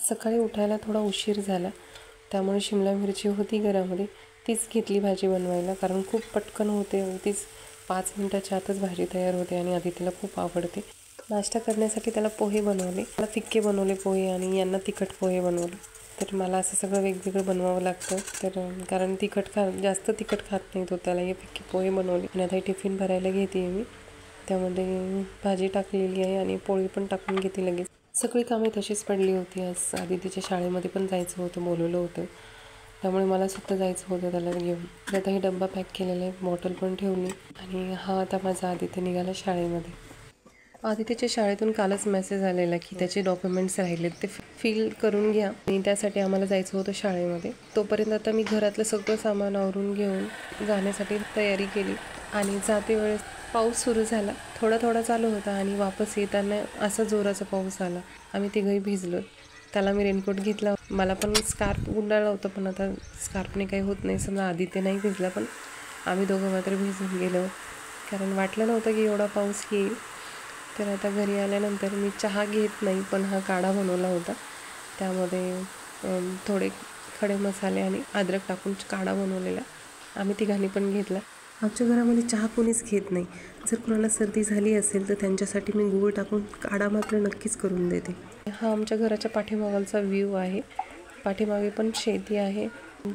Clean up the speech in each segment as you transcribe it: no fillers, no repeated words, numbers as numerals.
सकाळी उठायला थोडा उशीर झाला, त्यामुळे शिमला मिरची होती घरामध्ये, तीच घेतली भाजी बनवायला. कारण खूप पटकन होते, अगदीच 5 मिनटाच्या आतच भाजी तयार होते आणि आदित्यला खूप आवडते. नाश्ता करण्यासाठी त्याला पोहे बनवले. मला फिक्के बनवले पोहे आणि यांना तिखट पोहे बनवले. तर मला असं सगळं वेगवेगळं बनवावं लागतं. तर कारण जास्त तिखट खात नाही तो, त्याला हे फिक्के पोहे बनवले. आणि आता टिफिन भरायला घेते मी. त्यामध्ये भाजी टाकलेली आहे आणि पोळी पण टाकून घेते लगेच. सगळी कामे तशीच पडली होती. आज आदितीच्या शाळेमध्ये पण जायचं होतं, बोलवलं होतं, त्यामुळे मला सुद्धा जायचं होतं त्याला घेऊन. तर आता ही डब्बा पॅक केलेला आहे, बॉटल पण ठेवली आणि हा आता माझा आदित्य निघाला शाळेमध्ये. आदित्यच्या शाळेतून कालच मेसेज आलेला की त्याचे डॉक्युमेंट्स राहिलेत, ते फिल करून घ्या आणि त्यासाठी आम्हाला जायचं होतं शाळेमध्ये. तोपर्यंत आता मी घरातलं सगळं सामान आवरून घेऊन जाण्यासाठी तयारी केली आणि जाते वेळेस पाऊस सुरू झाला. थोडा थोडा चालू होता आणि वापस येताना असा जोराचा पाऊस आला. आम्ही तिघंही भिजलो. त्याला मी रेनकोट घेतला. मला पण स्कार्फ गुंडाळलं होतं, पण आता स्कार्फने काही होत नाही. समजा आदित्य नाही भिजला, पण आम्ही दोघं मात्र भिजून गेलो, कारण वाटलं नव्हतं की एवढा पाऊस येईल. तर आता घरी आल्यानंतर मी चहा घेत नाही, पण हा काढा बनवला होता. त्यामध्ये थोडे खडे मसाले आणि अद्रक टाकून काढा बनवलेला आम्ही तिघांनी पण घेतला. आमच्या घरामध्ये चहा कोणीच घेत नाही. जर कोणाला सर्दी झाली असेल तर त्यांच्यासाठी मी गूळ टाकून काढा मात्र नक्कीच करून देते. हा आमच्या घराच्या पाठीमागचा व्ह्यू आहे. पाठीमागे पण शेती आहे.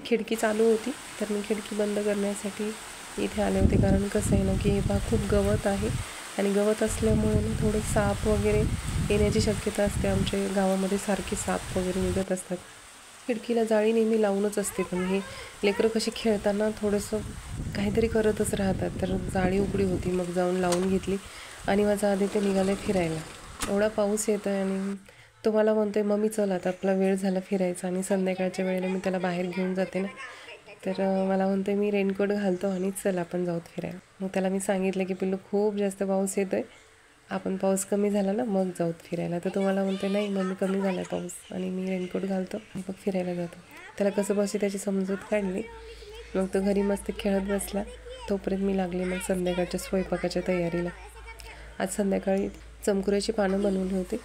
खिडकी चालू होती, तर मी खिडकी बंद करण्यासाठी इथे आले होते. कारण कसं आहे ना की हे खूप गवत आहे आणि गवत असल्यामुळे थोडे साप वगैरे येण्याची शक्यता असते. आमच्या गावामध्ये सारखे साप वगैरे निघत असतात. खिडकीला जाळी नेहमी लावूनच असते, पण हे लेकरं कशी खेळताना थोडंसं काहीतरी करतच राहतात, तर जाळी उघडी होती. मग जाऊन लावून घेतली आणि माझा आदित्य निघाला फिरायला. एवढा पाऊस येतो आहे आणि तो मला म्हणतो आहे, मम्मी चल आता आपला वेळ झाला फिरायचा. आणि संध्याकाळच्या वेळेला मी त्याला बाहेर घेऊन जाते ना, तर मला म्हणतो आहे मी रेनकोट घालतो आणि चल आपण जाऊत फिरायला. मग त्याला मी सांगितलं की पिल्लू खूप जास्त पाऊस येतो आहे, आपण पाऊस कमी झाला ना मग जाऊत फिरायला. तर तो मला म्हणतो नाही मम्मी कमी झाला आहे पाऊस आणि मी रेनकोट घालतो आणि मग फिरायला जातो. त्याला कसं बशी त्याची समजूत काढली. मग तो घरी मस्त खेळत बसला. तोपर्यंत मी लागले मग संध्याकाळच्या स्वयंपाकाच्या तयारीला. आज संध्याकाळी चमकुऱ्याची पानं बनवली होती,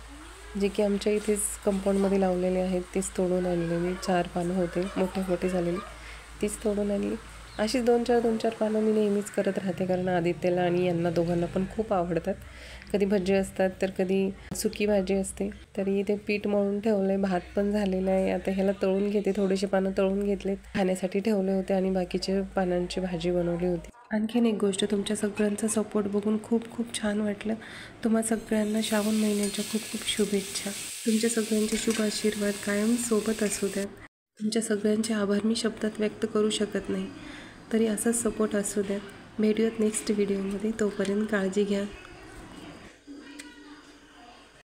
जे की आमच्या इथेच कंपाऊंडमध्ये लावलेले आहेत. तीच तोडून आणले मी. 4 पानं होते, मोठे मोठे झालेली, तीच तोडून आणली. अशीच 2-4 पानं मी नेहमीच करत राहते, कारण आदित्यला आणि यांना दोघांना पण खूप आवडतात. कधी भजी असतात तर कधी सुकी भाजी असते. तरी ते पीठ मळून ठेवलं आहे, भात पण झालेला आहे. आता ह्याला तळून घेते. थोडेसे पानं तळून घेतलेत, खाण्यासाठी ठेवले होते आणि बाकीचे पानांची भाजी बनवली होती. आणखीन एक गोष्ट, तुमच्या सगळ्यांचा सपोर्ट बघून खूप खूप छान वाटलं. तुम्हा सगळ्यांना श्रावण महिन्याच्या खूप खूप शुभेच्छा. तुमच्या सगळ्यांचे शुभ आशीर्वाद कायम सोबत असू द्यात. तुमच्या सगळ्यांचे आभार मी शब्दात व्यक्त करू शकत नाही, तरी असाच सपोर्ट असू द्यात. भेटूयात नेक्स्ट व्हिडिओमध्ये. तोपर्यंत काळजी घ्या.